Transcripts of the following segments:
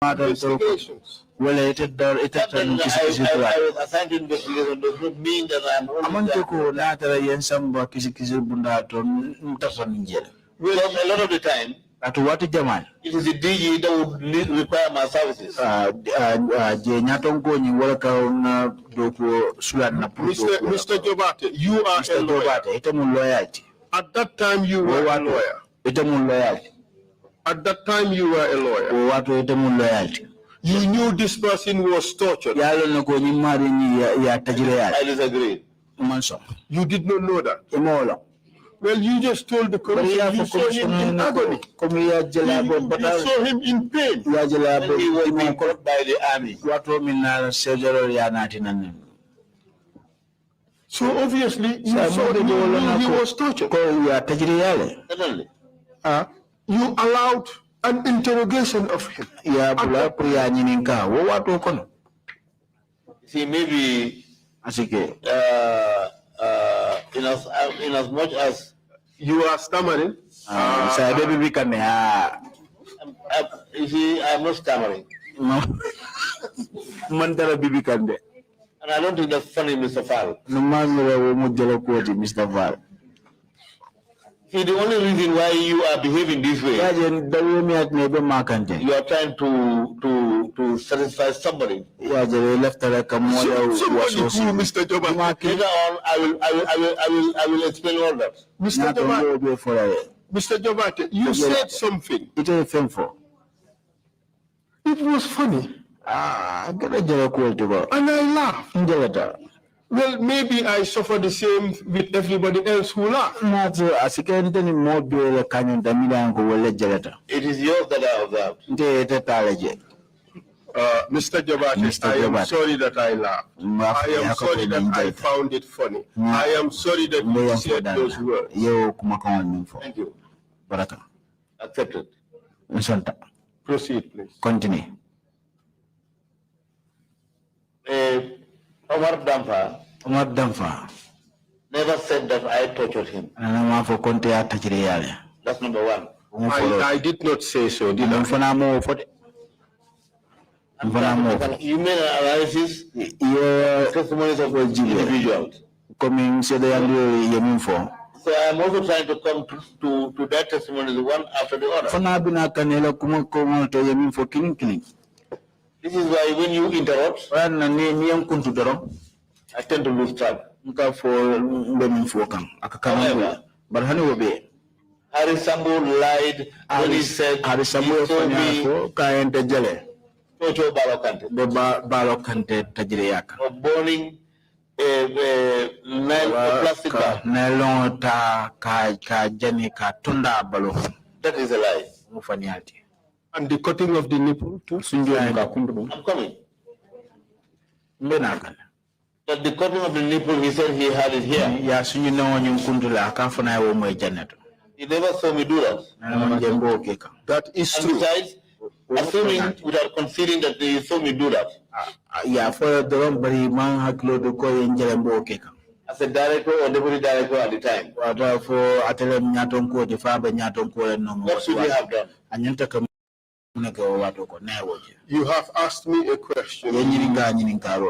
investigations. Well, I was assigned to investigation does not mean that I'm only well, a lot of the time, it is the DG that would require my services. Mr. Jobarteh, you are a lawyer. At that time, you were a lawyer. At that time, you were a lawyer. You knew this person was tortured. I disagree. You did not know that. Well, you just told the commission you saw him in agony. You saw him in pain. He was being caught by the army. So obviously, you saw that he was tortured. You allowed an interrogation of him. See, maybe in as much as you are stammering. You see, I'm not stammering. And I don't think that's funny, Mr. Fall. See, the only reason why you are behaving this way, you are trying to satisfy somebody. Somebody who, Mr. Jobarteh. Later on, I will explain all that. Mr. Jobarteh, you said something. It was funny. And I laughed. Well, maybe I suffer the same with everybody else who laughed. It is yours that I observed. Mr. Jobarteh, I am sorry that I laughed. I am sorry that I found it funny. I am sorry that you said those words. Thank you. Baraka. Accepted. Proceed, please. Continue. Omar Damfa never said that I tortured him. That's number one. I did not say so, did I? You made an analysis of testimonies of individuals. So I am also trying to come to that testimony one after the other. This is why when you interrupt, I tend to lose track. However, Harry Sambo lied when he said he told me Toto Balokante of burning a plastic bag. That is a lie. And the cutting of the nipple too? I'm coming. But the cutting of the nipple, he said he had it here. He never saw me do that. That is and true. Besides, assuming without conceding that he saw me do that. As a director or deputy director at the time. What should he have done? You have asked me a question.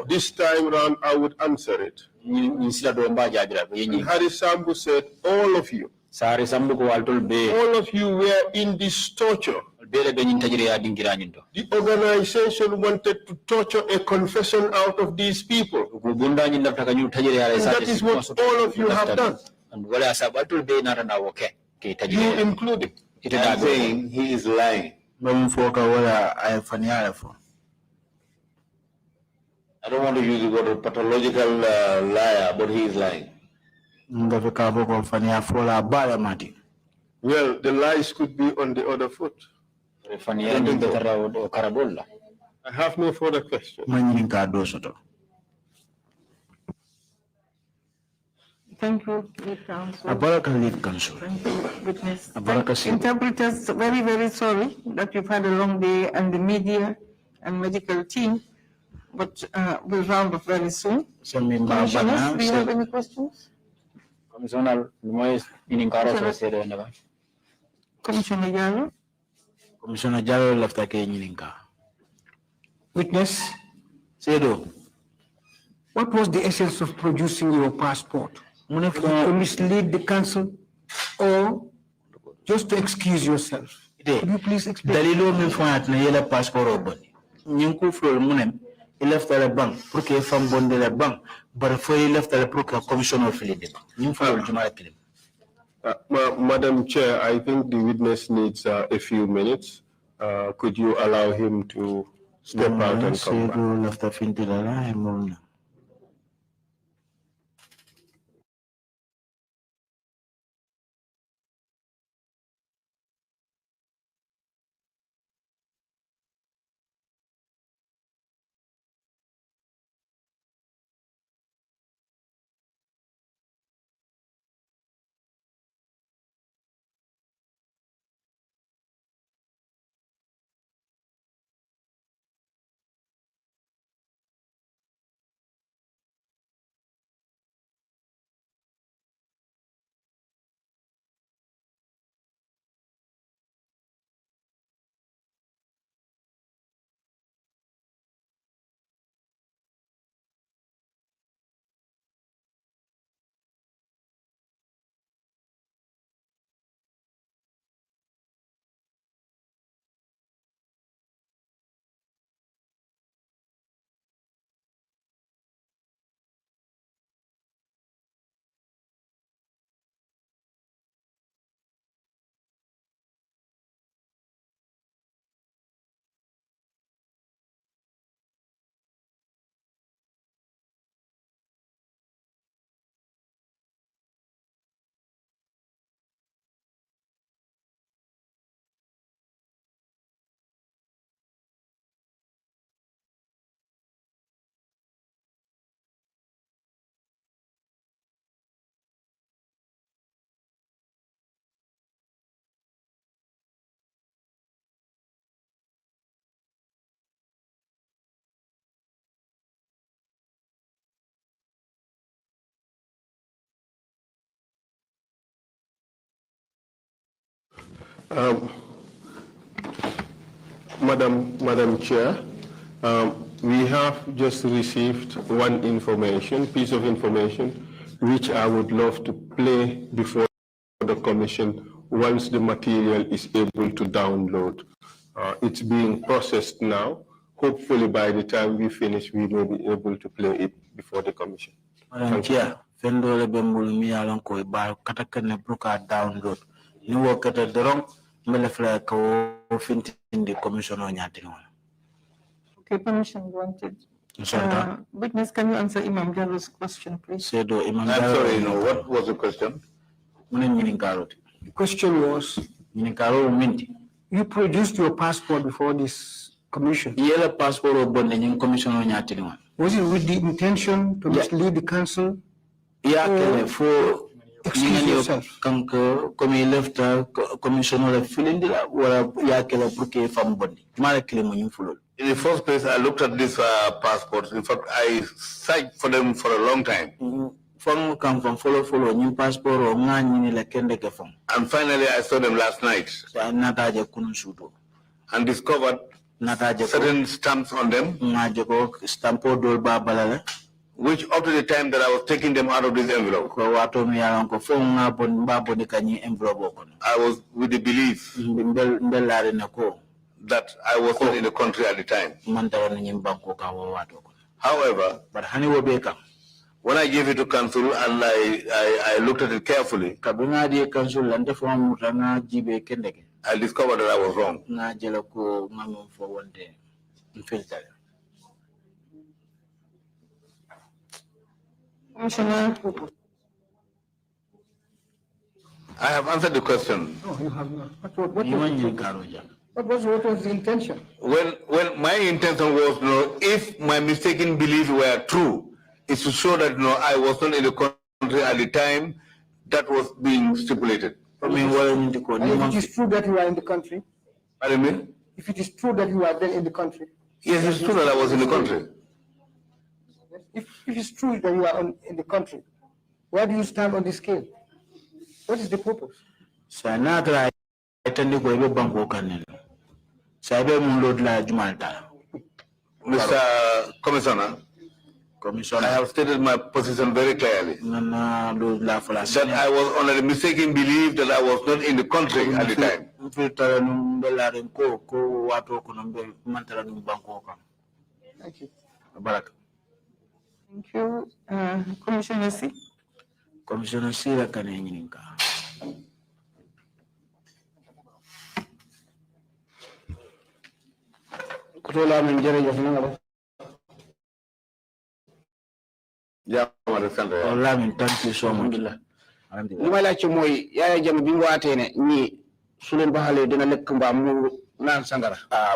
This time round, I would answer it. And Harry Sambu said, all of you were in this torture. The organization wanted to torture a confession out of these people. And that is what all of you have done. You included. I'm saying he is lying. I don't want to use the word pathological liar, but he is lying. Well, the lies could be on the other foot. I have no further questions. Thank you, lead counsel. Lead counsel. Thank you, witness. Interpreters, very, very sorry that you've had a long day, and the media and medical team, but we'll round off very soon. Commissioners, do you have any questions? Commissioner Commissioner Jallo? Commissioner Jallo left again. Witness, Sedo. What was the essence of producing your passport? To mislead the council or just to excuse yourself? Could you please explain? Dalilo mi fanyat na yela passport oboni. Nyunku flor munem left the bank pour que fam bonde la bank but for left the pour que commissioner filide. Nyunku jumala kilim. Madam Chair, I think the witness needs a few minutes. Could you allow him to step out and come back? Madam Chair, we have just received one piece of information, which I would love to play before the Commission once the material is able to download. It's being processed now. Hopefully by the time we finish, we will be able to play it before the Commission. Madam Chair, fendole bembul mi alon ko ba katakane bruka download. Ni wokata dorong melefla ko the commissioner nyati. Okay, permission granted. Witness, can you answer Imam Jallo's question, please? I'm sorry, what was the question? The question was, you produced your passport before this commission. Was it with the intention to mislead the council? Excuse yourself. In the first place, I looked at these passports. In fact, I searched for them for a long time. And finally, I saw them last night and discovered certain stamps on them, which up to the time that I was taking them out of this envelope, I was with the belief that I was not in the country at the time. However, when I gave it to council and I looked at it carefully, I discovered that I was wrong. I have answered the question. No, you have not. What was the intention? Well, my intention was, if my mistaken belief were true, is to show that I was not in the country at the time that was being stipulated. And if it is true that you are in the country? Pardon me? If it is true that you are then in the country? Yes, it's true that I was in the country. If it is true that you are in the country, where do you stand on the scale? What is the purpose? Mr. Commissioner, I have stated my position very clearly. That I was under the mistaken belief that I was not in the country at the time. Thank you. Thank you. Commissioner C. Commissioner C. Lamin, thank you so much.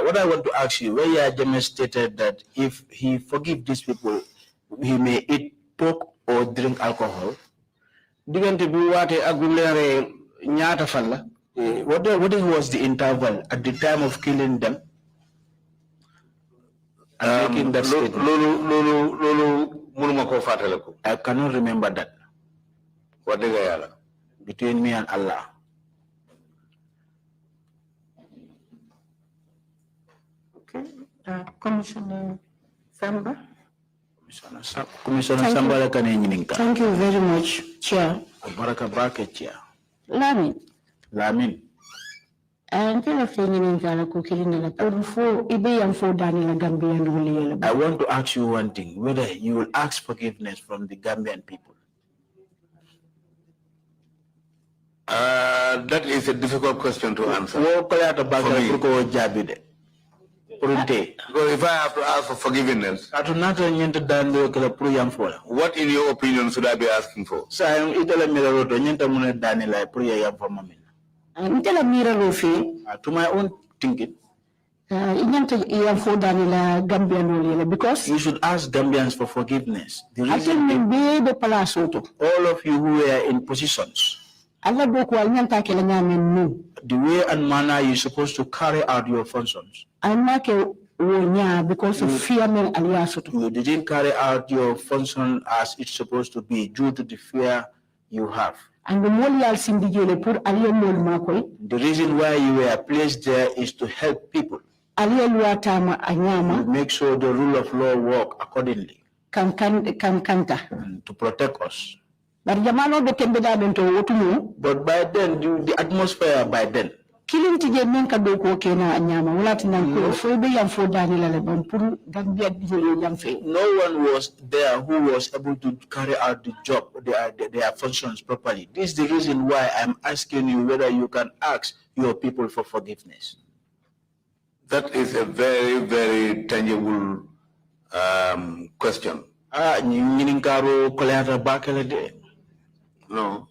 What I want to ask you, where Yaya Jammeh stated that if he forgive these people, he may eat pork or drink alcohol. What was the interval at the time of killing them? And making that statement? I cannot remember that. What did I Between me and Allah. Okay. Commissioner Samba. Commissioner Samba. Thank you very much, Chair. Lamin. I want to ask you one thing, whether you will ask forgiveness from the Gambian people. That is a difficult question to answer. Because if I have to ask for forgiveness, what in your opinion should I be asking for? To my own thinking, because you should ask Gambians for forgiveness. The reason all of you who are in positions, the way and manner you're supposed to carry out your functions, because of fear, you didn't carry out your function as it's supposed to be due to the fear you have. And the reason why you were placed there is to help people. Make sure the rule of law work accordingly. And to protect us. But by then, the atmosphere by then. No one was there who was able to carry out the job, their functions properly. This is the reason why I'm asking you whether you can ask your people for forgiveness. That is a very, very tangible question. No.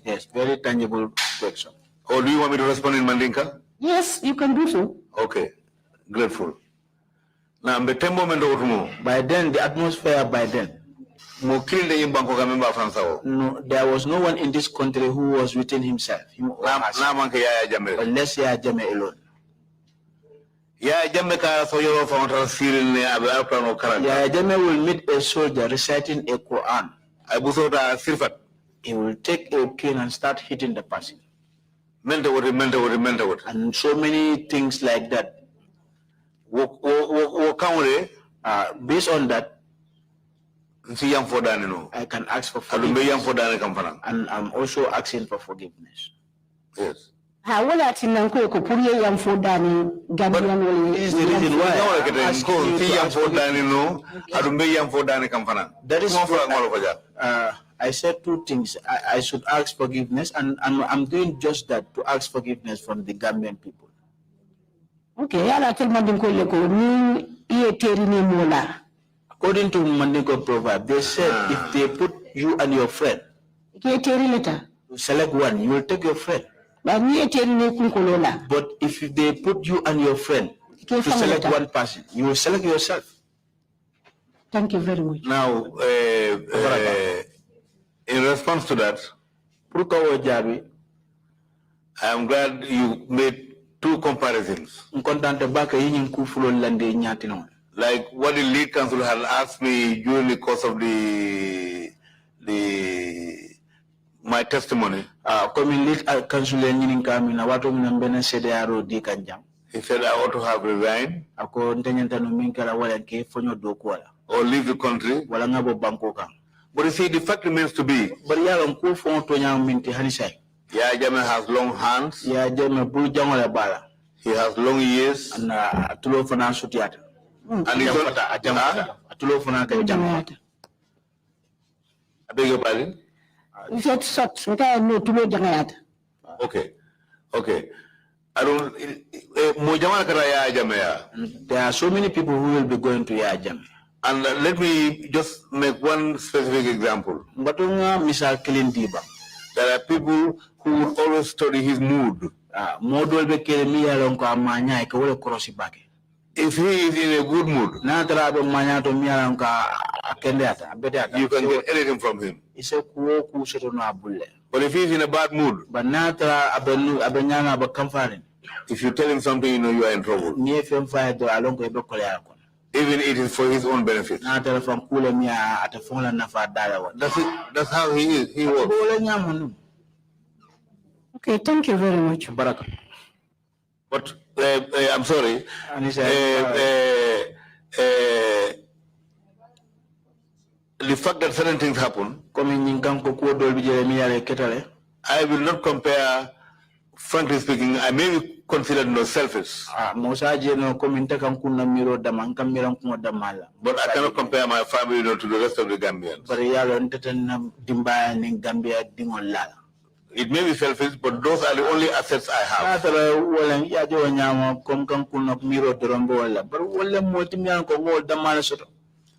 Yes, very tangible question. Or do you want me to respond in Mandinka? Yes, you can do so. Okay, grateful. Now, by then, the atmosphere by then, no, there was no one in this country who was within himself. Unless Yaya Jammeh alone. Yaya Jammeh will meet a soldier reciting a Quran. He will take a cane and start hitting the person. And so many things like that. Based on that, I can ask for forgiveness. And I'm also asking for forgiveness. Yes. But is the reason why that is I said two things. I should ask forgiveness, and I'm doing just that, to ask forgiveness from the Gambian people. Okay, according to Mandingo proverb, they said if they put you and your friend, you select one, you will take your friend. But if they put you and your friend to select one person, you will select yourself. Thank you very much. Now, in response to that, I am glad you made two comparisons. Like what the lead counsel had asked me during the course of the my testimony. He said I ought to have resigned or leave the country. But you see, the fact remains to be, Yaya Jammeh has long hands. He has long years. And he's I beg your pardon? Okay. Okay. I don't. There are so many people who will be going to Yaya Jammeh. And let me just make one specific example. There are people who would always study his mood. If he is in a good mood, you can get anything from him. But if he is in a bad mood, if you tell him something, you know you are in trouble. Even it is for his own benefit. That's it. That's how he is. He works. Okay, thank you very much. Baraka. But I'm sorry. The fact that certain things happen, I will not compare. Frankly speaking, I may be considered selfish. But I cannot compare my family to the rest of the Gambians. It may be selfish, but those are the only assets I have.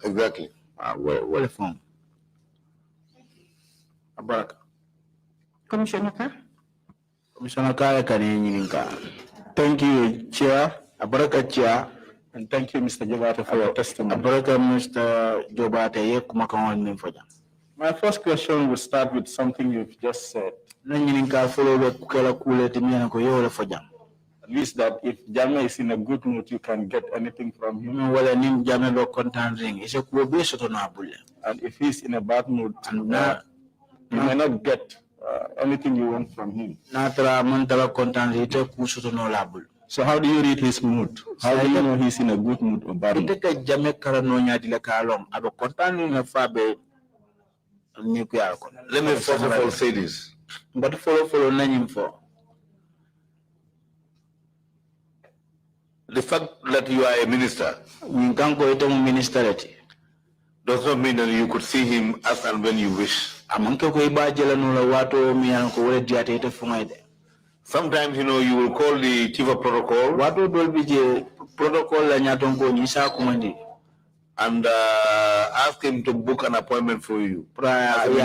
Exactly. Commissioner Carr? Thank you, Chair. Abaraka Chair. And thank you, Mr. Jobarteh, for your testimony. Abaraka, Mr. Jobarteh. My first question will start with something you've just said. At least that if Jammeh is in a good mood, you can get anything from him. And if he's in a bad mood, you may not get anything you want from him. So how do you read his mood? How do you know he's in a good mood or bad mood? Let me first of all say this. But follow The fact that you are a minister does not mean that you could see him as and when you wish. Sometimes, you will call the chief of protocol and ask him to book an appointment for you. And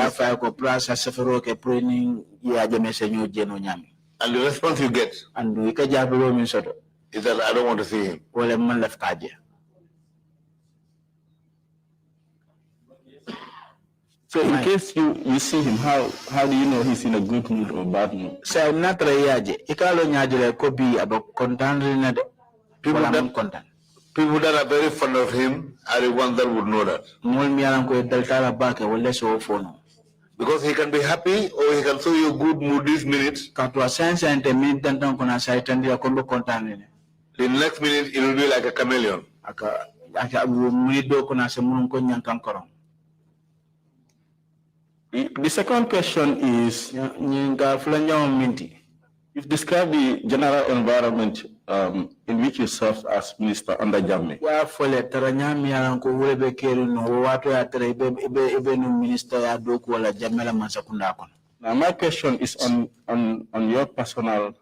the response you get is that I don't want to see him. So in case you see him, how do you know he's in a good mood or bad mood? People that are very fond of him are the ones that would know that. Because he can be happy or he can show you good mood this minute. The next minute it will be like a chameleon. The second question is, you've described the general environment in which you served as minister under Jammeh. Now my question is on your personal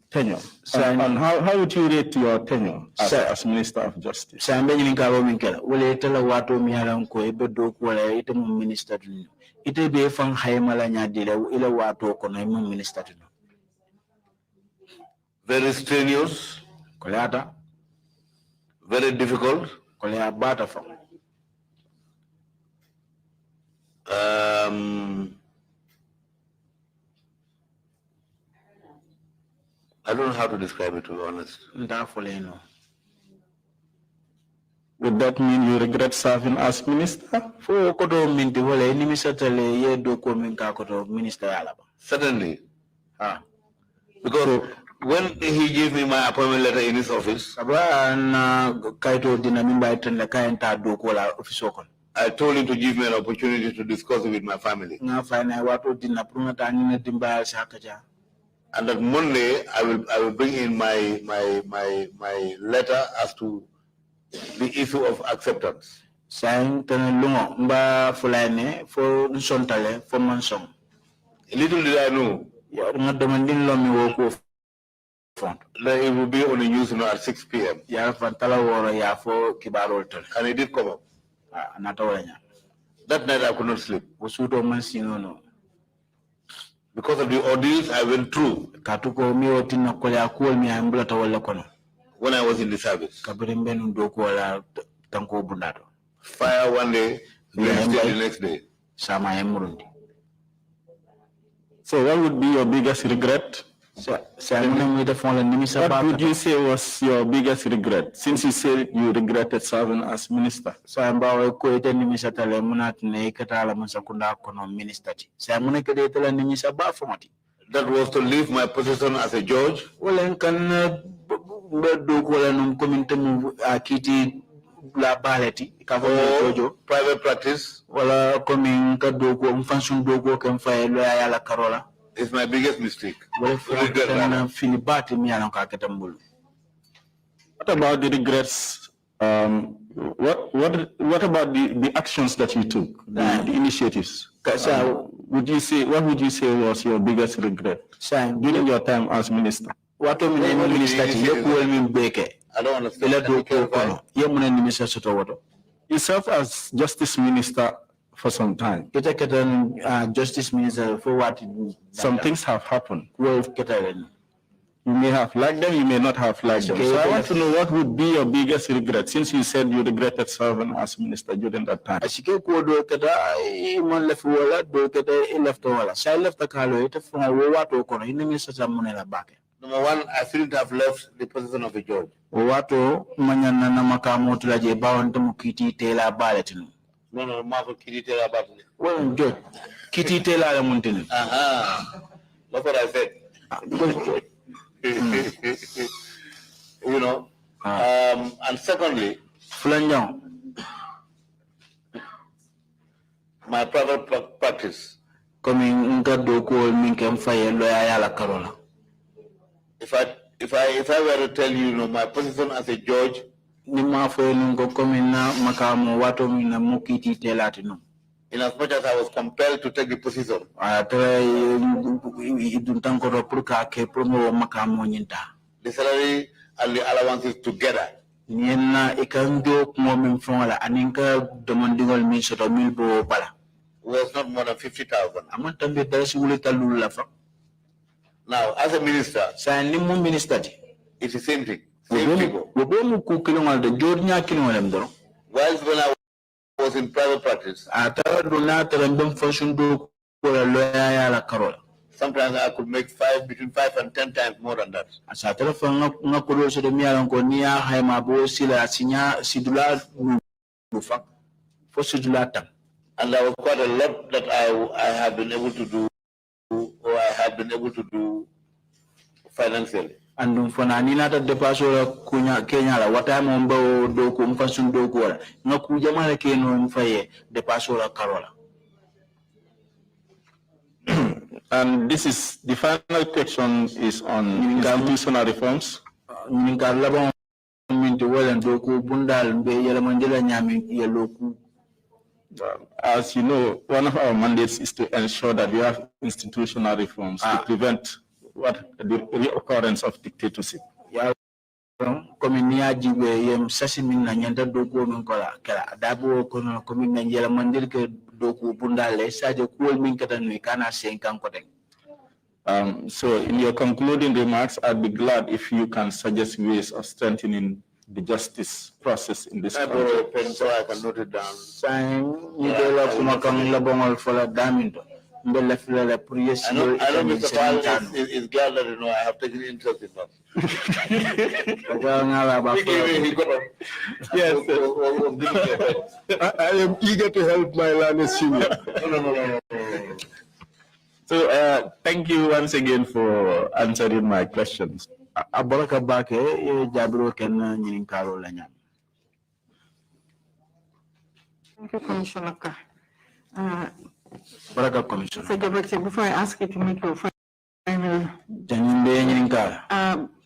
tenure. And how would you rate your tenure as Minister of Justice? Very strenuous, very difficult. I don't know how to describe it, to be honest. Would that mean you regret serving as minister? Certainly. Because when he gave me my appointment letter in his office, I told him to give me an opportunity to discuss it with my family. And that Monday I will bring in my letter as to the issue of acceptance. Little did I know that it will be on the news at 6 p.m. And it did come up. That night I could not sleep. Because of the ordeals I went through when I was in the service. Fire one day, the next day. So what would be your biggest regret? What would you say was your biggest regret, since you said you regretted serving as minister? That was to leave my position as a judge or private practice. It's my biggest mistake. What about the regrets? What about the actions that you took, the initiatives? What would you say was your biggest regret during your time as minister? I don't understand. You served as justice minister for some time. Justice Minister for what? Some things have happened. You may have liked them, you may not have liked them. So I want to know what would be your biggest regret, since you said you regretted serving as minister during that time. Number one, I shouldn't have left the position of a judge. No, Marvel Kitty Taylor Barton. Well, Judge, Kitty Taylor Mountain. That's what I said. You know. And secondly, my private practice. If I were to tell you, my position as a judge, in as much as I was compelled to take the position, the salary and the allowances together was not more than 50,000. Now, as a minister, it's the same thing. Same people. Whilst when I was in private practice, sometimes I could make between 5 and 10 times more than that. And there was quite a lot that I have been able to do, or I have been able to do financially. And for Nanina de Paso Kenya, what I'm on board, Dokum Fasun Dokora, no Kujamala Keno Faye, de Paso Carola. And this is the final question is on institutional reforms. As you know, one of our mandates is to ensure that we have institutional reforms to prevent the reoccurrence of dictatorship. So in your concluding remarks, I'd be glad if you can suggest ways of strengthening the justice process in this country. I brought a pen so I can note it down. I know Mr. Paul is glad that I have taken interest in that. Yes, I am eager to help my learned senior. No. So thank you once again for answering my questions. Abaraka bake jabiro ken nyin karo lanya. Thank you, Commissioner. Baraka Commissioner. Mr. Jobarteh, before I ask you to make your final,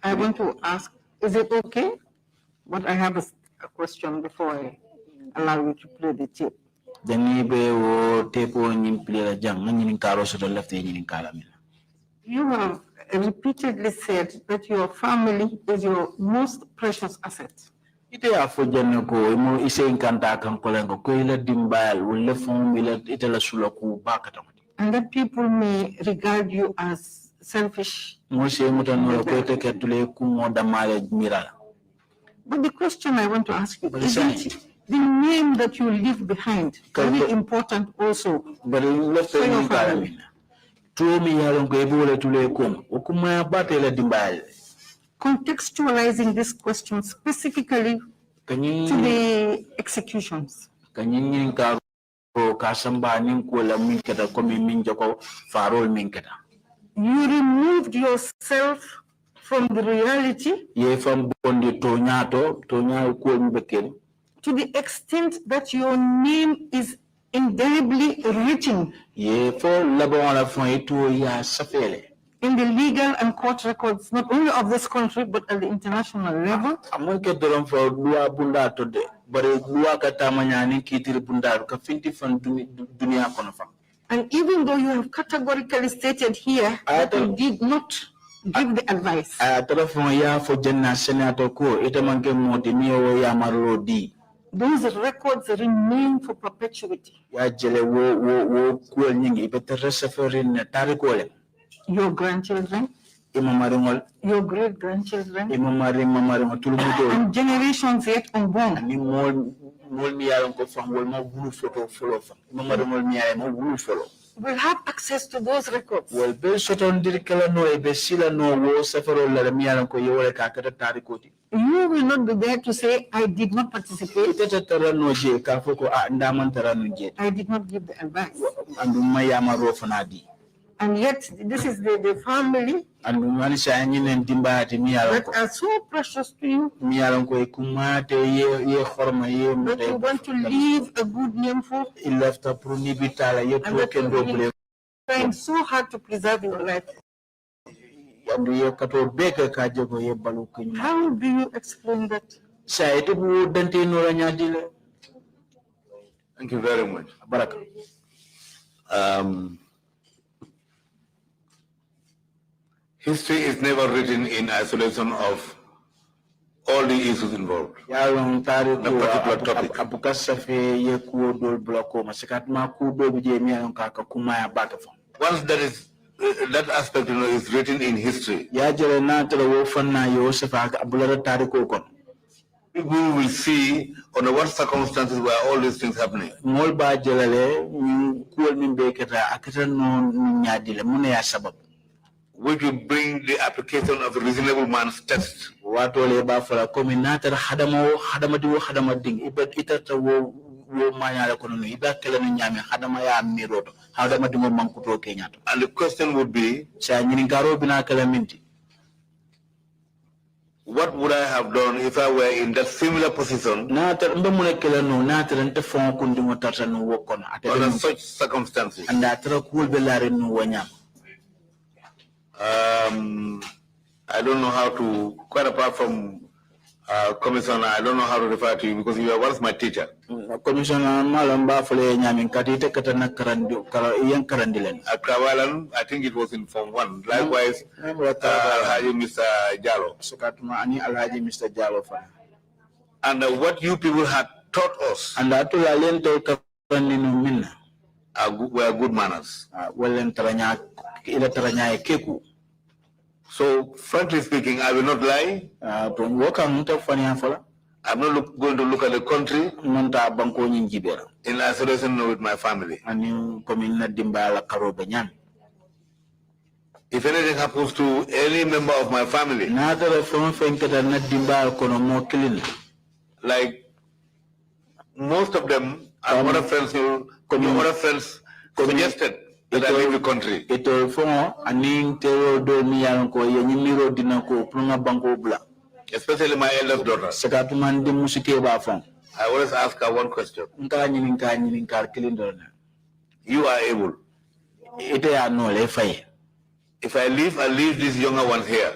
I want to ask, is it okay? But I have a question before I allow you to play the tape. You have repeatedly said that your family is your most precious asset. And that people may regard you as selfish. But the question I want to ask you, isn't the name that you leave behind very important also for your family? Contextualizing this question specifically to the executions. You removed yourself from the reality to the extent that your name is indelibly written in the legal and court records, not only of this country, but at the international level. And even though you have categorically stated here that you did not give the advice, those records remain for perpetuity. Your grandchildren, your great-grandchildren, and generations yet unborn will have access to those records. You will not be there to say, I did not participate. I did not give the advice. And yet, this is the family that are so precious to you, that you want to leave a good name for, and that you're trying so hard to preserve your life. How do you explain that? Thank you very much. History is never written in isolation of all the issues involved. The particular topic. Once that aspect is written in history, people will see under what circumstances were all these things happening. Which will bring the application of a reasonable man's test. And the question would be, what would I have done if I were in that similar position under such circumstances? I don't know how to, quite apart from Commissioner, I don't know how to refer to you because you were once my teacher. Commissioner Malamba Fole Nyamin Katite Katana Karandilan. At Kravalan, I think it was in Form 1. Likewise, Alhaji Mr. Jallo. Sukatma Alhaji Mr. Jallo. And what you people had taught us and were good manners. So, frankly speaking, I will not lie. I'm not going to look at the country in isolation with my family. If anything happens to any member of my family, like most of them, other friends suggested that I leave the country. Especially my eldest daughter. I always ask her one question. You are able. If I leave these younger ones here,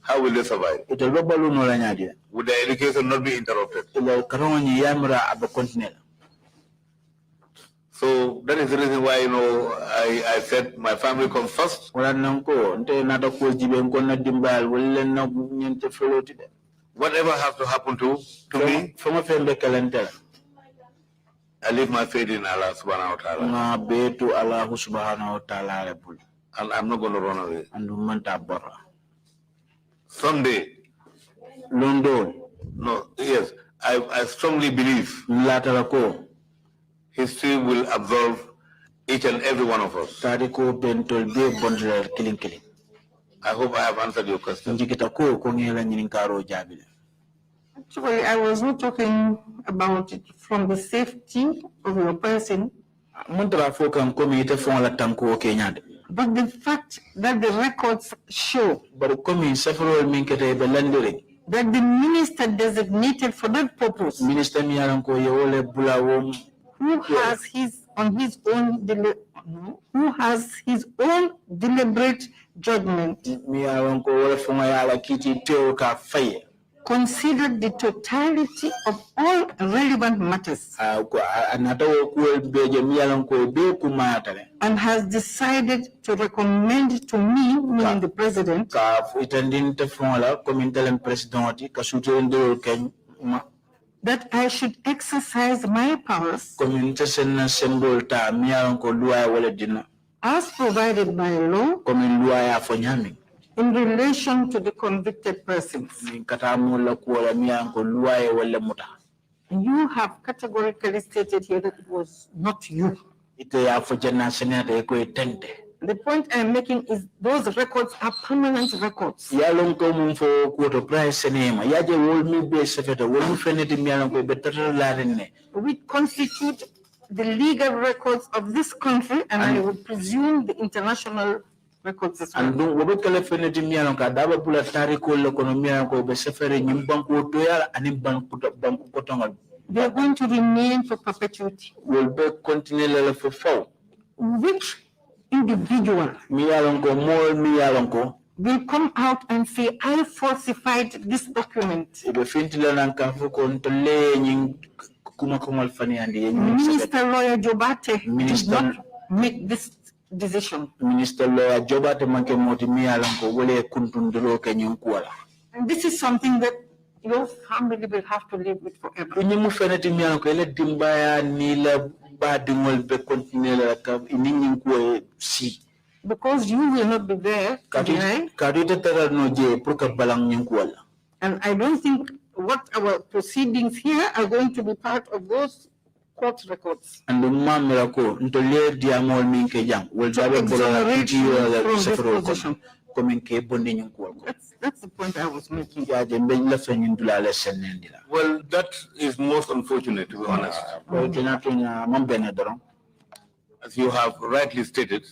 how will they survive? Would their education not be interrupted? So that is the reason why, you know, I said my family comes first. Whatever has to happen to me, I leave my faith in Allah subhanahu wa ta'ala. And I'm not going to run away. Someday, yes, I strongly believe history will absolve each and every one of us. I hope I have answered your question. Actually, I was not talking about it from the safety of your person, but the fact that the records show that the minister designated for that purpose, who has his own deliberate judgment, considered the totality of all relevant matters, and has decided to recommend to me, meaning the president, that I should exercise my powers as provided by law in relation to the convicted persons. You have categorically stated here that it was not you. The point I'm making is those records are permanent records. Which constitute the legal records of this country, and I would presume the international records as well. They are going to remain for perpetuity. Which individual will come out and say, I falsified this document? Minister Lawyer Jobarteh did not make this decision. Minister Lawyer Jobarteh and this is something that your family will have to live with forever. Because you will not be there, and I don't think what our proceedings here are going to be part of those court records. And the that's the point I was making. Well, that is most unfortunate, to be honest. As you have rightly stated,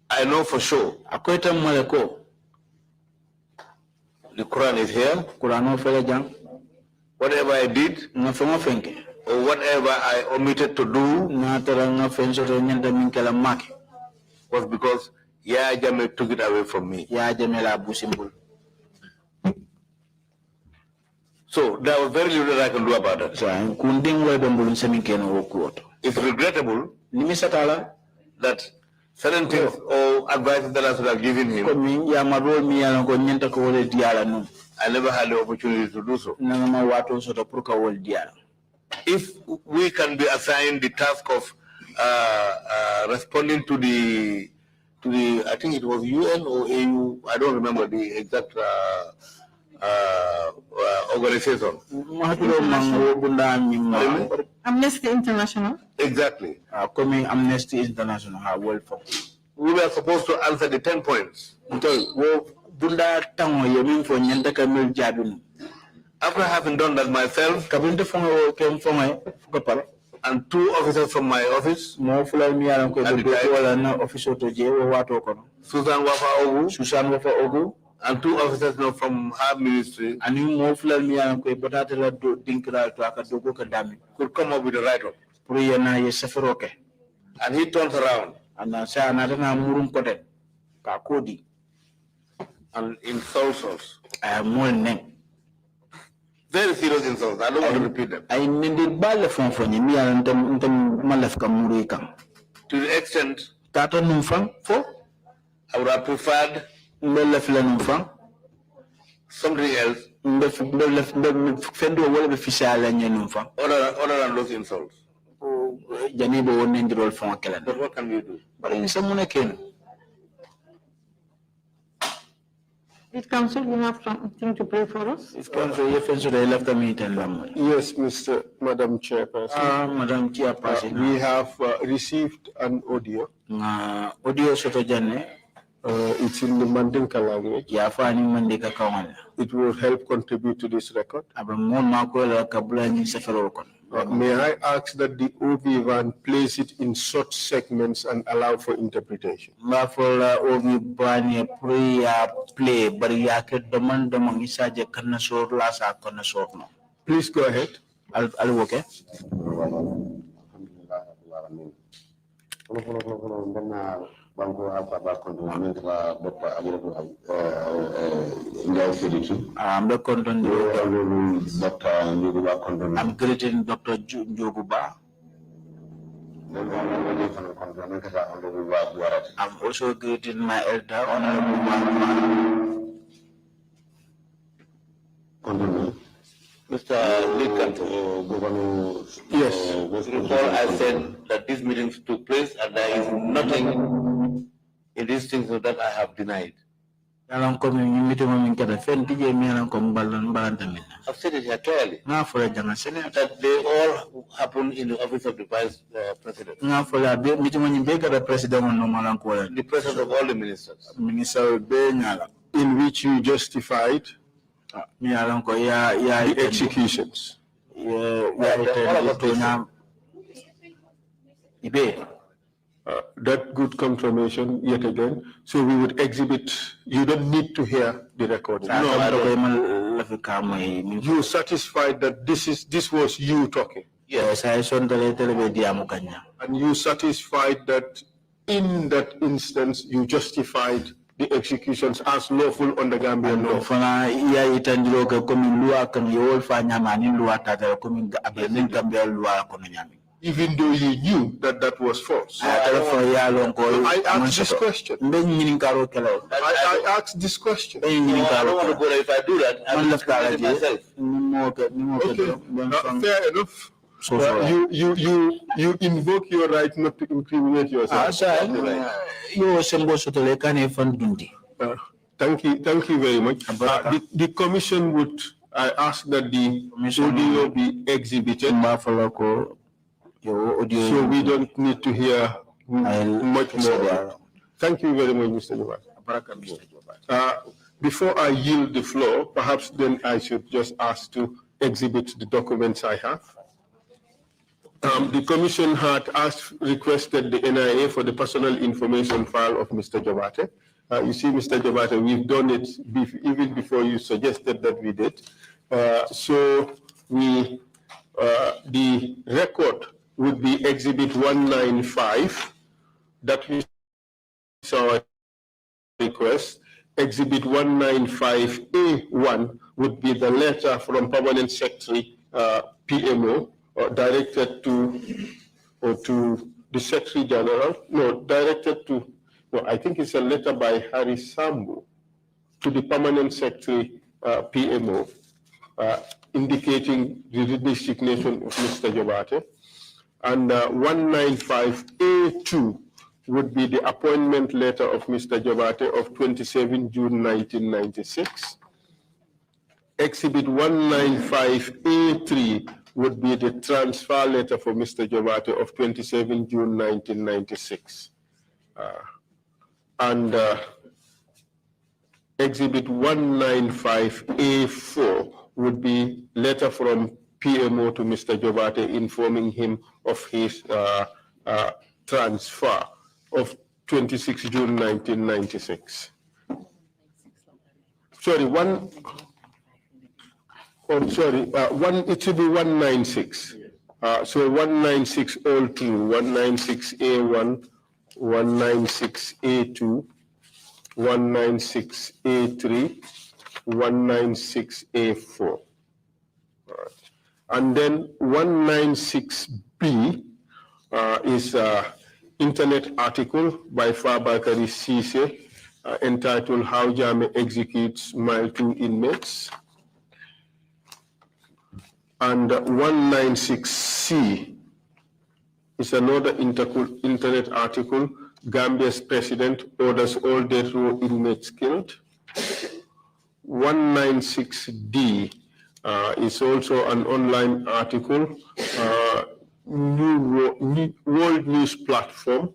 I know for sure the Quran is here. Whatever I did, or whatever I omitted to do, was because Yaya Jammeh took it away from me. So there was very little I can do about it. It's regrettable that certain things or advice that I should have given him, I never had the opportunity to do so. If we can be assigned the task of responding to to the, I think it was UN or AU, I don't remember the exact organization. Amnesty International. Exactly. Coming Amnesty International, World for. We were supposed to answer the 10 points. After having done that myself, and 2 officers from my office, Susan Wafa Ogu, and 2 officers from her ministry, could come up with a write-up. And he turns around and insults us. Very serious insults. I don't want to repeat them. To the extent that I would have preferred something else other than those insults. But what can we do? Did Council, you have something to play for us? Yes, Madam Chairperson. Madam Chairperson. We have received an audio. It's in the Mandinka language. It will help contribute to this record. May I ask that the OB-1 place it in short segments and allow for interpretation? Please go ahead. I'll okay. Banko hapa kontonament wa boppa abiro the content I'm greeting Dr. Njoguba. I'm also greeting my elder honorable Mr. Lincoln, yes. Recall I said that these meetings took place and there is nothing in these things that I have denied. I've said it here clearly that they all happen in the office of the Vice President. The President of all the ministers. In which you justified the executions. That good confirmation yet again. So we would exhibit. You don't need to hear the recording. No. You satisfied that this was you talking. Yes, I saw the. And you satisfied that in that instance you justified the executions as lawful under Gambian law. Even though you knew that that was false. I asked this question. I asked this question. I don't want to go there. If I do that, I'm just myself. Okay, fair enough. You invoke your right not to incriminate yourself. Thank you very much. The commission would ask that the audio be exhibited, so we don't need to hear much more. Thank you very much, Mr. Jobarteh. Before I yield the floor, perhaps then I should just ask to exhibit the documents I have. The commission had requested the NIA for the personal information file of Mr. Jobarteh. You see, Mr. Jobarteh, we've done it even before you suggested that we did. So the record would be Exhibit 195. That is our request. Exhibit 195A1 would be the letter from Permanent Secretary PMO. Directed to the Secretary General, I think it's a letter by Harry Sambu to the Permanent Secretary PMO, indicating the resignation of Mr. Jobarteh. And 195A2 would be the appointment letter of Mr. Jobarteh of 27 June 1996. Exhibit 195A3 would be the transfer letter for Mr. Jobarteh of 27 June 1996. Exhibit 195A4 would be letter from PMO to Mr. Jobarteh informing him of his transfer of 26 June 1996. Sorry, it should be 196. So 196 all through, 196A1, 196A2, 196A3, 196A4. And then 196B is an internet article by Fabakari Cisse entitled How Jammeh Executes Mile 2 Inmates. And 196C is another internet article, Gambia's president orders all death row inmates killed. 196D is also an online article, World News Platform,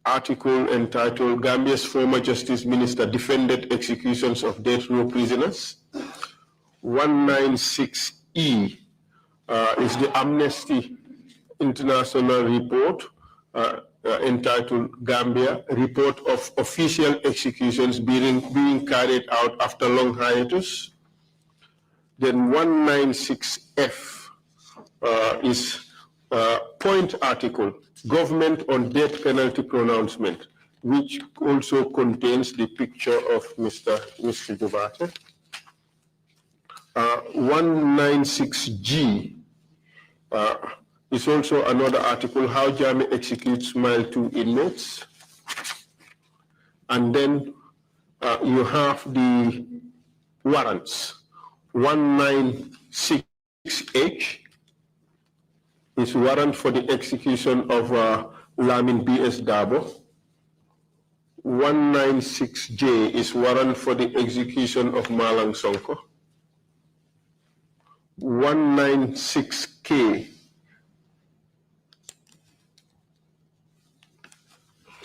article entitled Gambia's former Justice Minister defended executions of death row prisoners. 196E is the Amnesty International report entitled Gambia, report of official executions being carried out after long hiatus. Then 196F is point article, government on death penalty pronouncement, which also contains the picture of Mr. Jobarteh. 196G is also another article, How Jammeh Executes Mile 2 Inmates. And then you have the warrants. 196H is warrant for the execution of Lamin B.S. Dabo. 196J is warrant for the execution of Malang Sonko. 196K,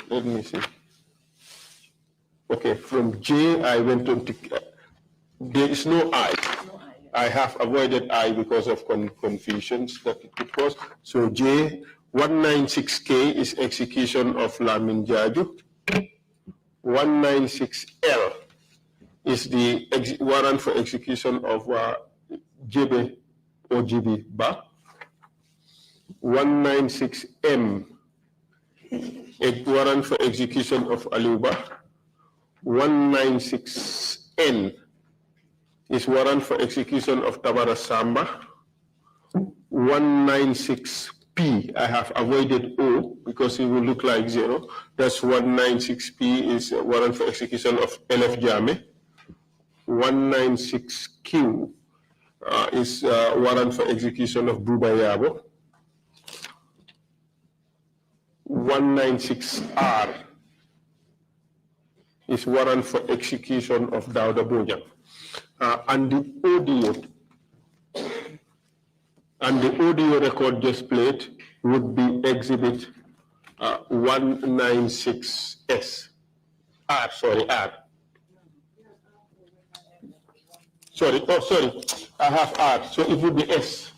let me see. Okay, from J I went on to, there is no I. I have avoided I because of confusions that it could cause. So J, 196K is execution of Lamin Jaju. 196L is the warrant for execution of Jebe or GB Ba. 196M, a warrant for execution of Aluba. 196N is warrant for execution of Tabara Samba. 196P, I have avoided O because it will look like 0. That's 196P is a warrant for execution of LF Jammeh. 196Q is warrant for execution of Buba Yabo. 196R is warrant for execution of Dauda Bojang. And the audio record just played would be exhibit 196S. R. Sorry, I have R, so it would be S.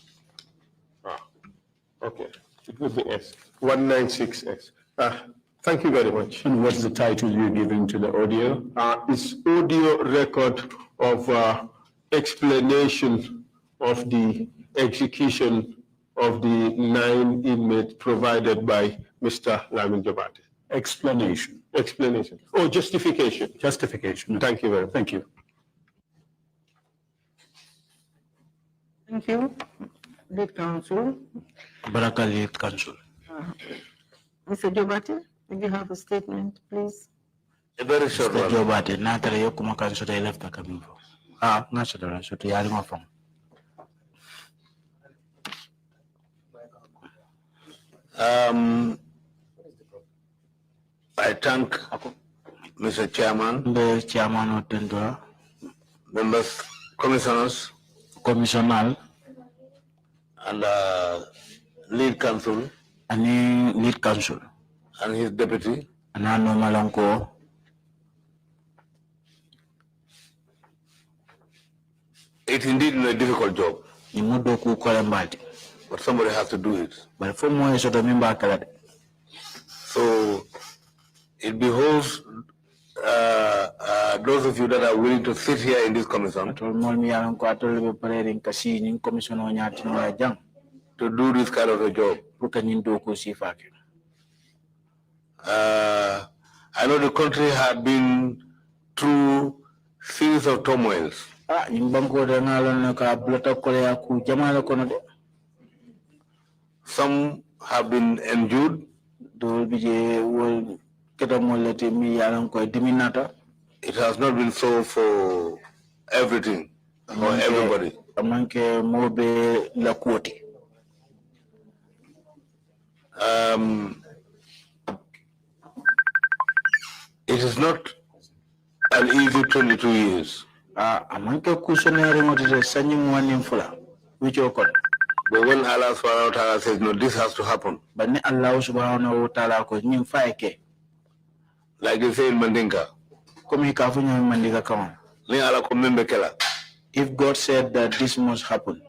Okay, it would be S, 196S. Thank you very much. And what's the title you're giving to the audio? It's audio record of explanation of the execution of the 9 inmates provided by Mr. Lamin Jobarteh. Explanation. Oh, justification. Justification. Thank you very much. Thank you. Thank you, Lead Counsel. Baraka Lead Counsel. Mr. Jobarteh, if you have a statement, please. A very short one. Jobarteh, natare yokuma counsel they left coming for. National, so to Yarima from. I thank Mr. Chairman, members, commissioners, commissioner, and lead counsel, and lead counsel, and his deputy. and I know Malanko. It's indeed a difficult job, but somebody has to do it. So it behoves those of you that are willing to sit here in this commission to do this kind of a job. I know the country had been through series of turmoils. Some have been endured. It has not been so for everything or everybody. It is not an easy 22 years. But when Allah subhanahu wa ta'ala says, no, this has to happen. Like they say in Mandinka. If God said that this must happen,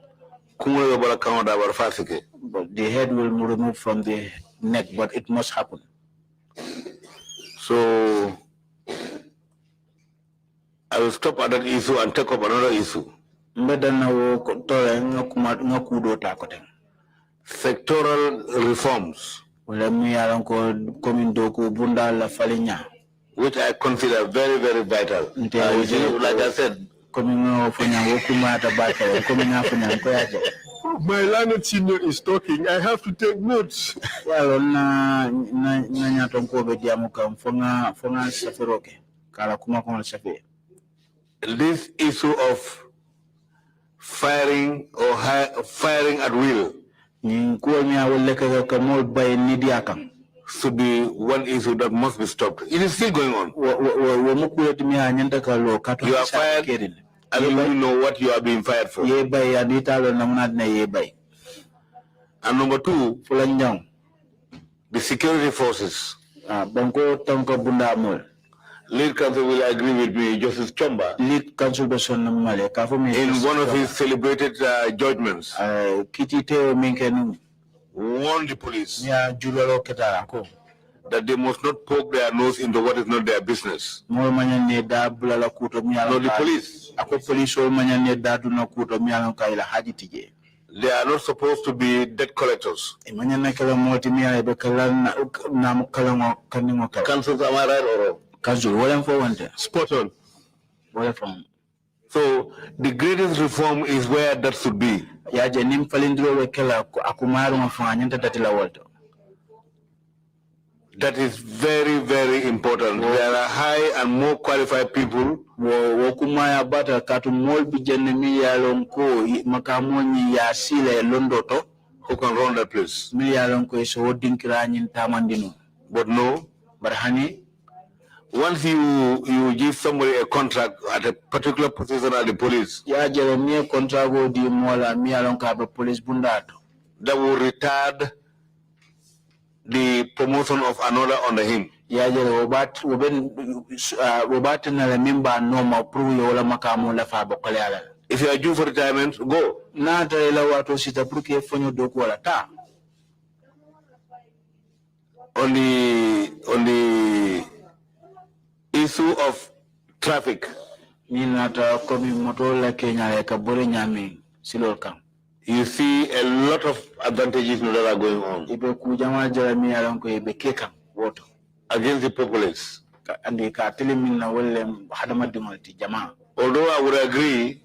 but the head will be removed from the neck, but it must happen. So I will stop at that issue and take up another issue. Sectoral reforms, which I consider very, very vital. Like I said, my learned senior is talking. I have to take notes. This issue of firing or firing at will should be one issue that must be stopped. It is still going on. You are fired and you know what you are being fired for. And number two, the security forces. Lead counsel will agree with me, Justice Chomba, in one of his celebrated judgments, warned the police that they must not poke their nose into what is not their business. No, the police. They are not supposed to be debt collectors. Councils, am I right or wrong? Spot on. So the greatest reform is where that should be. That is very, very important. There are high and more qualified people who can run that place. But no, once you give somebody a contract at a particular position at the police, that will retard the promotion of another under him. If you are due for retirement, go. On the issue of traffic, you see a lot of advantages that are going on against the populace. Although I would agree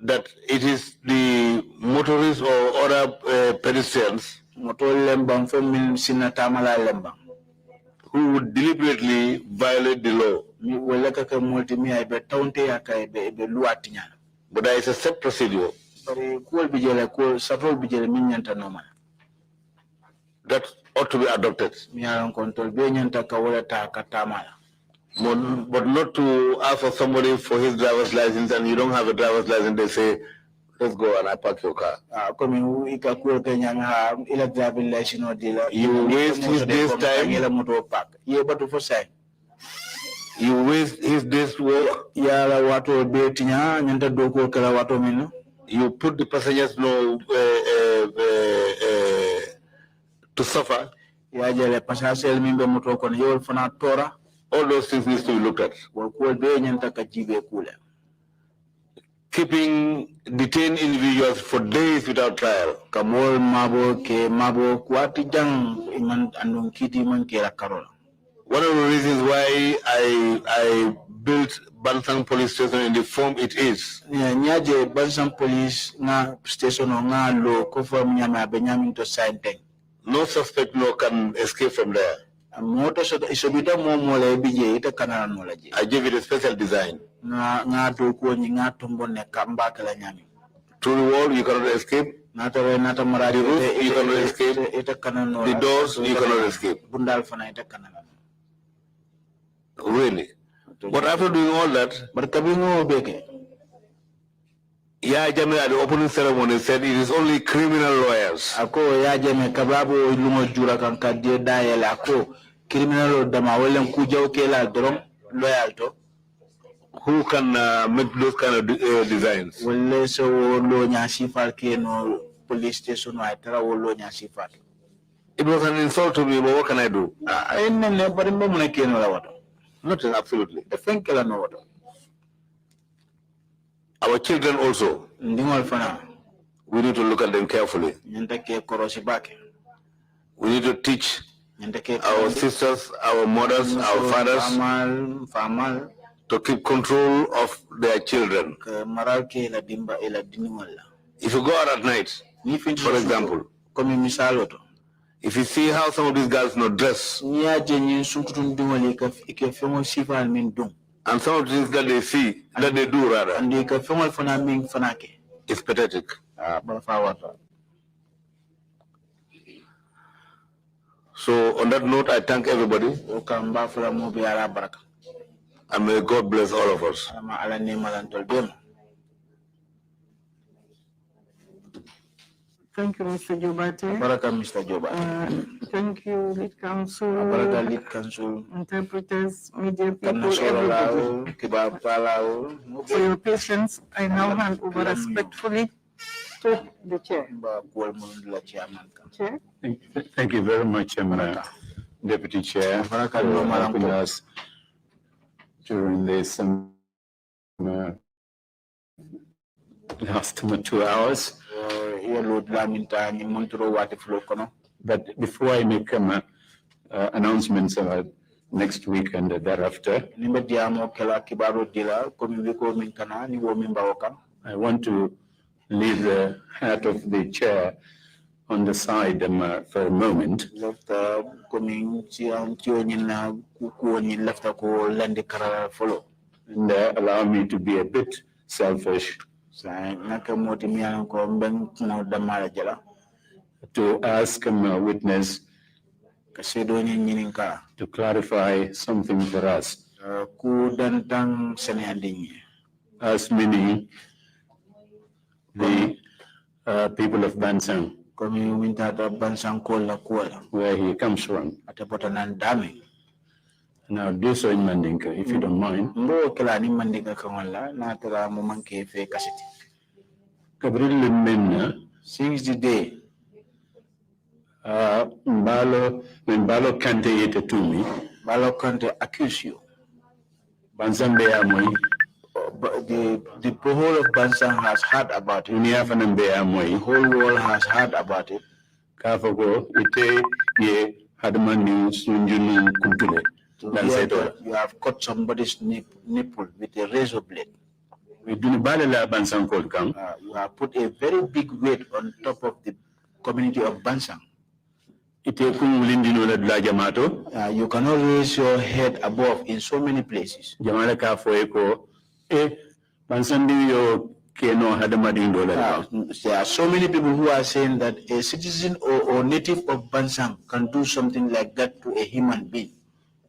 that it is the motorists or other pedestrians who would deliberately violate the law. But there is a set procedure. That ought to be adopted. But not to ask for somebody for his driver's license and you don't have a driver's license, they say, let's go and I park your car. You waste his day's time. You waste his day's work. You put the passengers to suffer. All those things need to be looked at. Keeping detained individuals for days without trial. One of the reasons why I built Bansang Police Station in the form it is. No suspect can escape from there. I gave it a special design. Through the wall, you cannot escape. The roof, you cannot escape. The doors, you cannot escape. Really? But after doing all that, Yaya Jammeh at the opening ceremony said it is only criminal lawyers. Who can make those kind of designs? It was an insult to me, but what can I do? Nothing, absolutely. Our children also, we need to look at them carefully. We need to teach our sisters, our mothers, our fathers to keep control of their children. If you go out at night, for example, if you see how some of these girls not dress, and some of the things that they see, that they do rather, it's pathetic. So on that note, I thank everybody. And may God bless all of us. Thank you, Mr. Jobarteh. Thank you, lead counsel, interpreters, media people, everybody, for your patience. I now hand over respectfully to the chair. Chair. Thank you very much, Deputy Chair, for helping us during this last 2 hours. But before I make announcements about next week and thereafter, I want to leave the hat of the chair on the side for a moment. And allow me to be a bit selfish, to ask a witness to clarify something for us. As many, the people of Bansang, where he comes from. Now, do so in Mandinka, if you don't mind. Since the day when Balo Kante ate to me, Balo Kante accused you. Bansang the whole of Bansang has heard about it. The whole world has heard about it. You have cut somebody's nipple with a razor blade. You have put a very big weight on top of the community of Bansang. You cannot raise your head above in so many places. There are so many people who are saying that a citizen or native of Bansang can do something like that to a human being.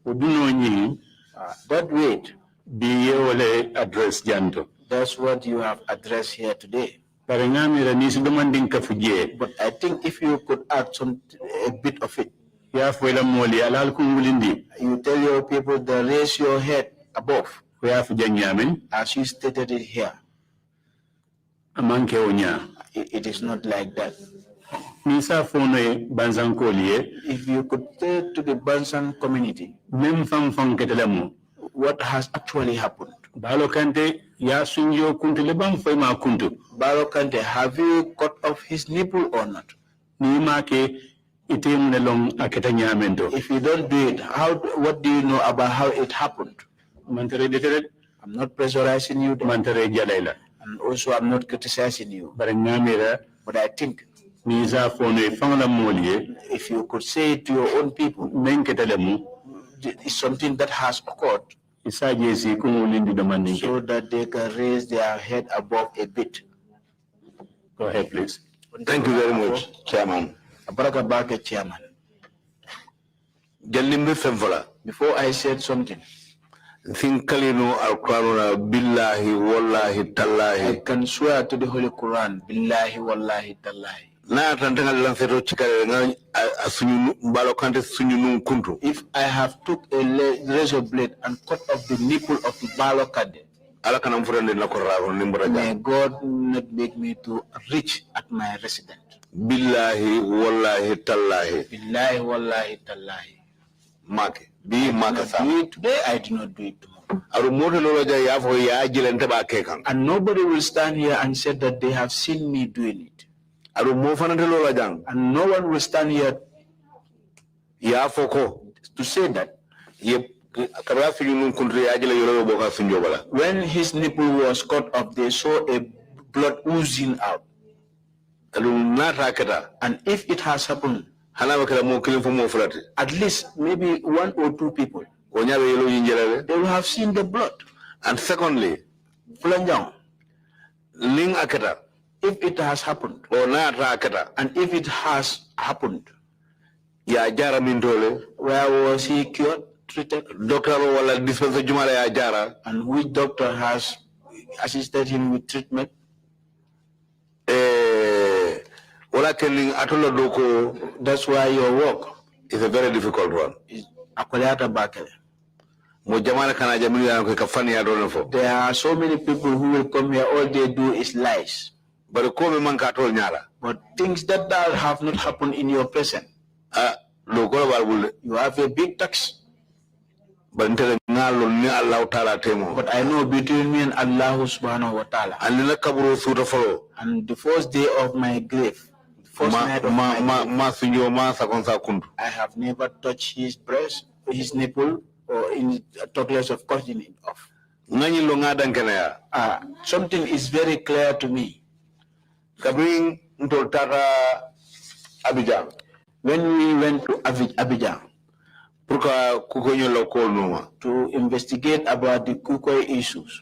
That weight, address janto. That's what you have addressed here today. But I think if you could add a bit of it, you tell your people to raise your head above, as you stated it here. It is not like that. If you could say to the Bansan community what has actually happened. Balo Kante, have you cut off his nipple or not? If you don't do it, what do you know about how it happened? I'm not pressurizing you, and also I'm not criticizing you. But I think if you could say it to your own people, it's something that has occurred, so that they can raise their head above a bit. Go ahead, please. Thank you very much, Chairman. Chairman. Before I said something, I can swear to the Holy Quran, billahi wallahi tallahi. If I have took a razor blade and cut off the nipple of the Balokade, may God not make me to reach at my residence. Billahi wallahi tallahi. Billahi wallahi tallahi. Today I do not do it tomorrow. And nobody will stand here and say that they have seen me doing it. And no one will stand here to say that when his nipple was cut off, they saw a blood oozing out. And if it has happened, at least maybe 1 or 2 people, they will have seen the blood. And secondly, if it has happened, and if it has happened, where was he cured, treated? And which doctor has assisted him with treatment? That's why your work is a very difficult one. There are so many people who will come here, all they do is lies. But things that have not happened in your presence, you have a big tax. But I know between me and Allah subhanahu wa ta'ala, and the first day of my grave, first night of my grave, I have never touched his breast, his nipple, or in talk less of cutting it off. Something is very clear to me. When we went to Abidjan to investigate about the Kukoi issues,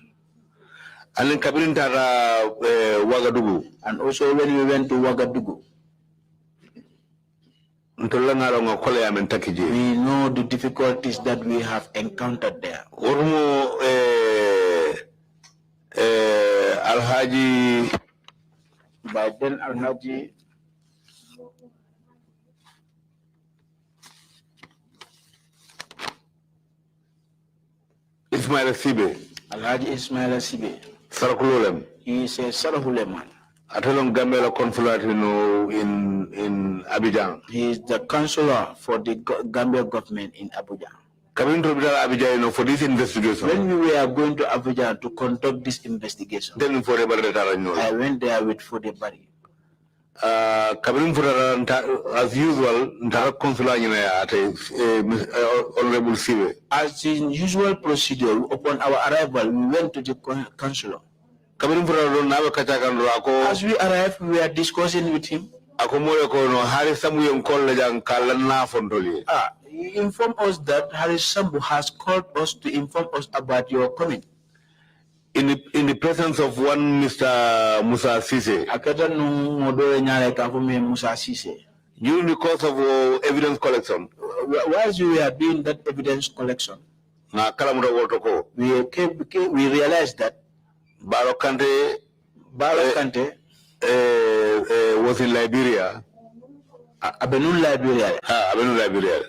and also when we went to Ouagadougou, we know the difficulties that we have encountered there. By then, Alhaji Ismail Sibe. Alhaji Ismail Sibe. Sarakulolem. He is a Sarahuleman. Atelong Gambia consulate in Abidjan. He is the consular for the Gambia government in Abidjan. Coming to Abidjan for this investigation. When we were going to Abidjan to conduct this investigation, then for I went there with Fodebari. As usual, Honorable Sibe. As in usual procedure, upon our arrival, we went to the consular. As we arrived, we were discussing with him. He informed us that Harris Sambu has called us to inform us about your coming. in the presence of one Mr. Musa Sise. During the course of evidence collection. Whilst we are doing that evidence collection, we realized that Baro Kante was in Liberia. Abenun Liberia. Abenun Liberia.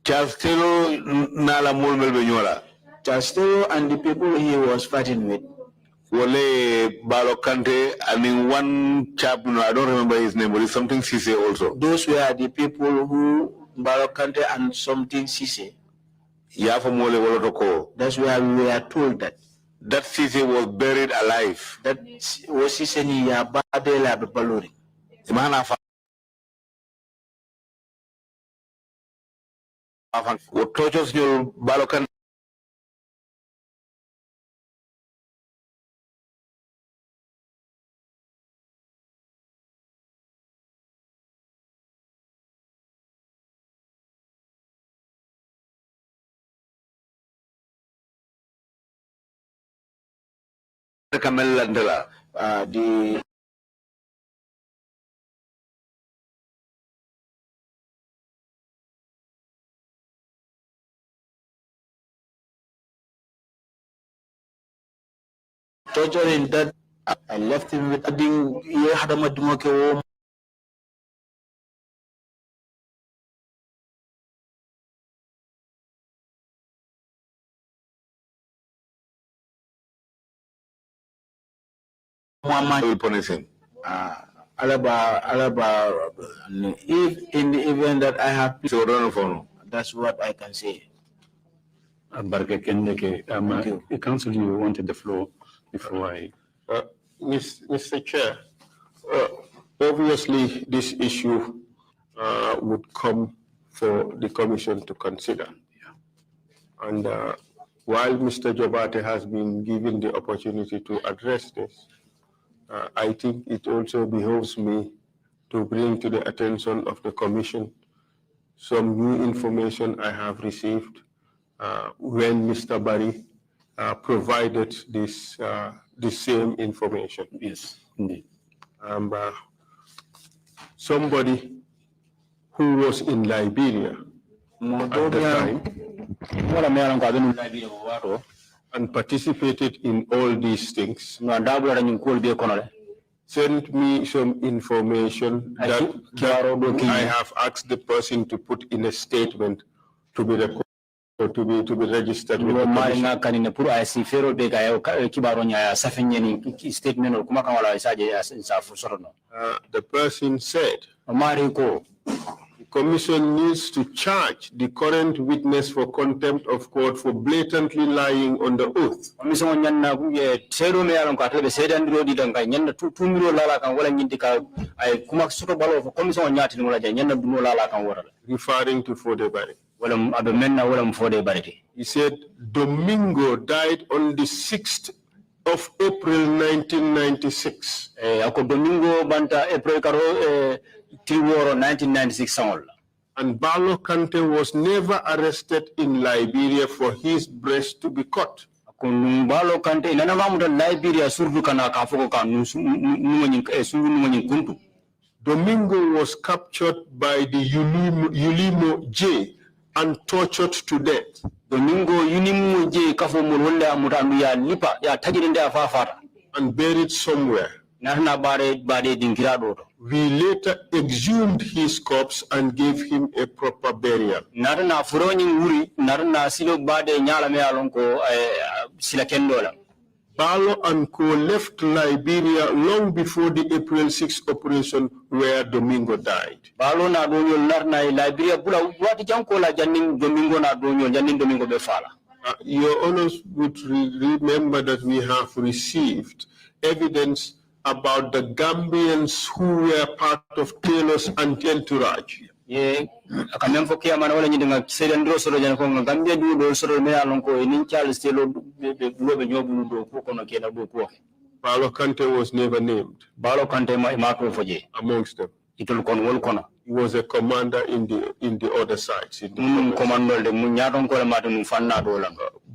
Charles Taylor Nala Mulmel Benyola. Charles Taylor and the people he was fighting with. Wale Baro Kante, I mean one chap, I don't remember his name, but it's something Sise also. Those were the people who Baro Kante and something Sise. That's why we were told that Sise was buried alive. That was Sise ni ya bade la balori. Imana fa tortures your Baro Kante. The torturing that I left him with will punish him. If in the event that I have to, that's what I can say. The council, you wanted the floor before I. Mr. Chair, obviously this issue would come for the Commission to consider. Yeah. And while Mr. Jobarteh has been given the opportunity to address this, I think it also behoves me to bring to the attention of the Commission some new information I have received when Mr. Barry provided this the same information. Yes, indeed. Somebody who was in Liberia at the time and participated in all these things sent me some information that I have asked the person to put in a statement to be recorded or to be registered with the Commission. The person said the Commission needs to charge the current witness for contempt of court for blatantly lying on the oath. Referring to Fodebari. He said Domingo died on the 6th of April 1996. Domingo banta April 1996. And Balo Kante was never arrested in Liberia for his breast to be cut. Balo Kante Liberia Domingo was captured by the Ulimo J and tortured to death. Domingo Ulimo J lipa ya and buried somewhere. We later exhumed his corpse and gave him a proper burial. Balo and Co left Liberia long before the April 6 operation where Domingo died. Your Honors would remember that we have received evidence about the Gambians who were part of Taylor's entourage. Balo Kante was never named amongst them. He was a commander in the other sides.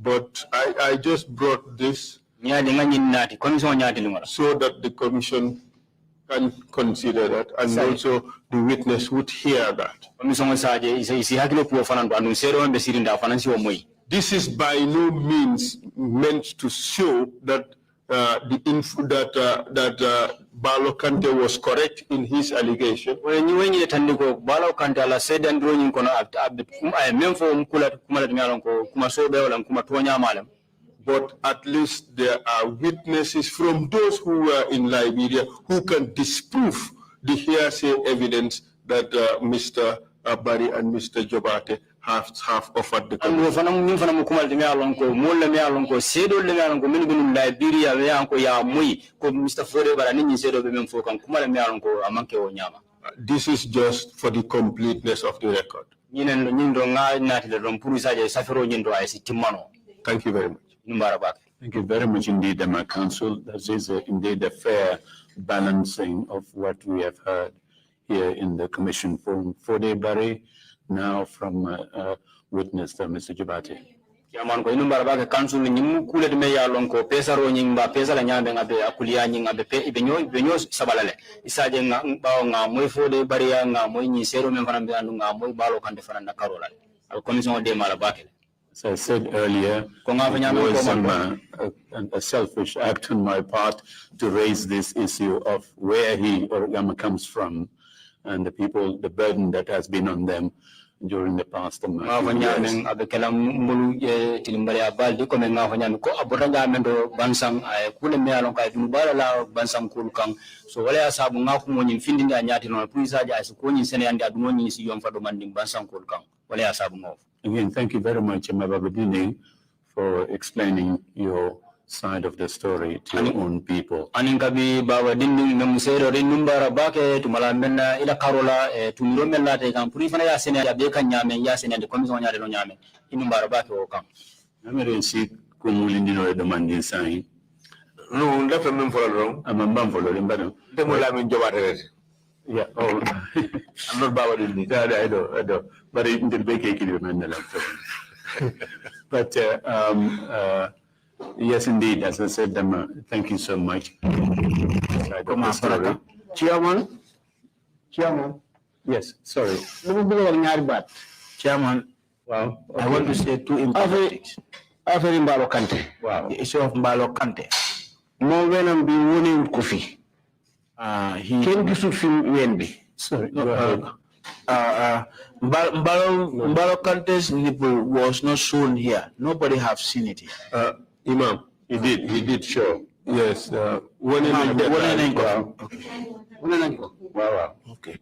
But I just brought this so that the commission can consider that, and also the witness would hear that. This is by no means meant to show that Balo Kante was correct in his allegation. But at least there are witnesses from those who were in Liberia who can disprove the hearsay evidence that Mr. Barry and Mr. Jobarteh have offered the commission. This is just for the completeness of the record. Thank you very much. Thank you very much indeed, my counsel. This is indeed a fair balancing of what we have heard here in the commission forum. Fode Barry, now from witness Mr. Jobarteh. Chairman ko inumbara ba council ni mu kule de me ya lon ko pesa ro nyimba pesa la nyambe ngabe akulia nyinga be ibenyo sabalale isaje nga nga moy Fode Barry nga moy ni sero men fana be andu nga moy balo kande fana na karola al commission de mala bakele. As I said earlier, it was a selfish act on my part to raise this issue of where he or Yama comes from and the people, the burden that has been on them during the past month. Again, thank you very much, Babadinding, for explaining your side of the story to your own people. Aninkabi Babadinding memusero rinumbara bake tumalamena ila karola tumilomela te kampuri fana ya sene ya beka nyame ya sene de commission nyare no nyame inumbara bake okam. Amere si kumulindi no demanding sign. No, left a member for a wrong. I'm a man for the limbo. The Lamin Babadinding. Yeah, oh, I'm not Babadinding. I know. But in the bake, but yes, indeed, as I said, thank you so much. Chairman. Yes, sorry. Chairman, Wow. I want to say two important things. After Mbalo Kante. Wow. The issue of Mbalo Kante. More when I'm being warning Kofi. He came to shoot him Wendy. Sorry. Mbalo Kante's nipple was not shown here. Nobody have seen it here. Imam, he did show. Yes. Wow. Okay.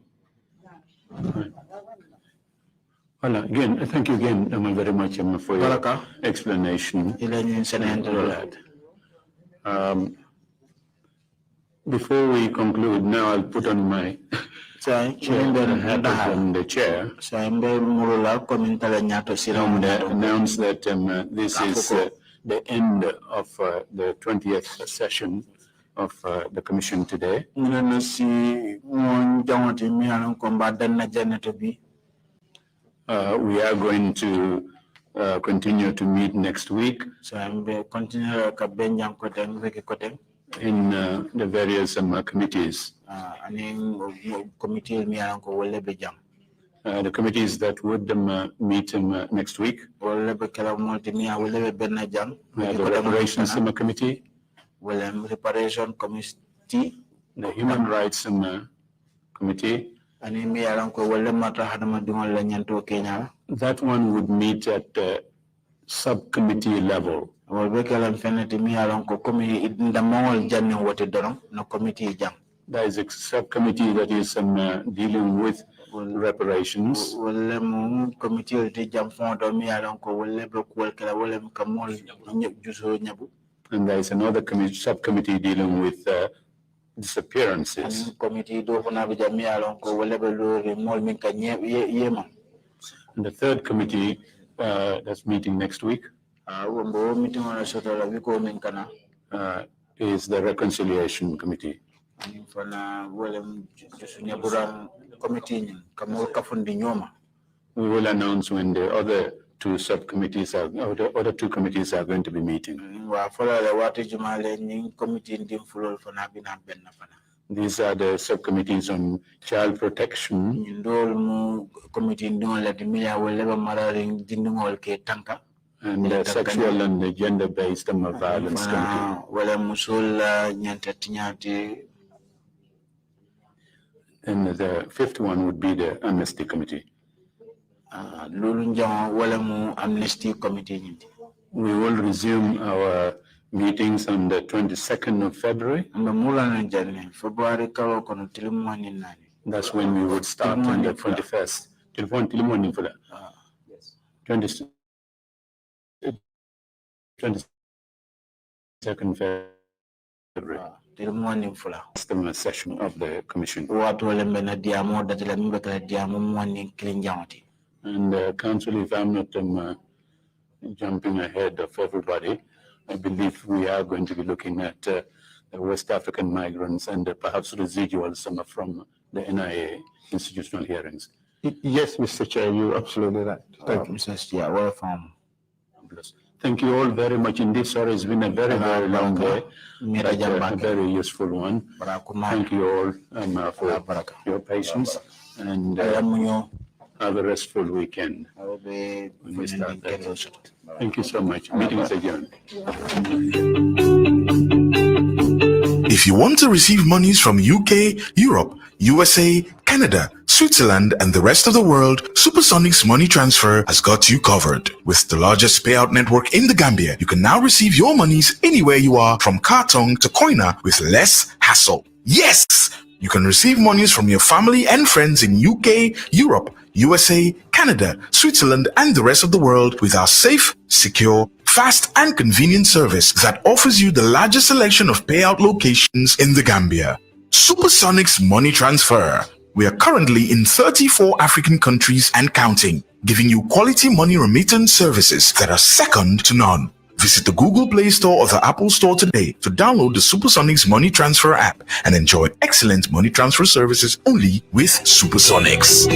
Well, again, thank you again very much for your explanation. Before we conclude, now I'll put on my hat from the chair and announce that this is the end of the 20th session of the commission today. We are going to continue to meet next week in the various committees. The committees that would meet next week. The Reparations Committee, Reparation Committee, the Human Rights Committee. That one would meet at the subcommittee level. There is a subcommittee that is dealing with reparations. And there is another subcommittee dealing with disappearances. And the third committee that's meeting next week is the Reconciliation Committee. We will announce when the other two subcommittees are, or the other two committees are going to be meeting. These are the subcommittees on child protection, and the sexual and the gender-based violence committee. And the fifth one would be the amnesty committee. We will resume our meetings on the 22nd of February. That's when we would start on the 21st. 22nd February. The session of the commission. And Council, if I'm not jumping ahead of everybody, I believe we are going to be looking at the West African migrants and perhaps residual some from the NIA institutional hearings. Yes, Mr. Chair, you're absolutely right. Thank you. Mr. Chair, welcome. Thank you all very much indeed. Sorry, it's been a very, very long day, but a very useful one. Thank you all for your patience, and have a restful weekend. Thank you so much. Meeting is adjourned. If you want to receive monies from UK, Europe, USA, Canada, Switzerland, and the rest of the world, Supersonic's money transfer has got you covered. With the largest payout network in the Gambia, you can now receive your monies anywhere you are, from Kartong to Koina, with less hassle. Yes! You can receive monies from your family and friends in UK, Europe, USA, Canada, Switzerland, and the rest of the world with our safe, secure, fast, and convenient service that offers you the largest selection of payout locations in the Gambia. Supersonic's money transfer. We are currently in 34 African countries and counting, giving you quality money remittance services that are second to none. Visit the Google Play Store or the Apple Store today to download the Supersonic's Money Transfer app and enjoy excellent money transfer services only with Supersonics.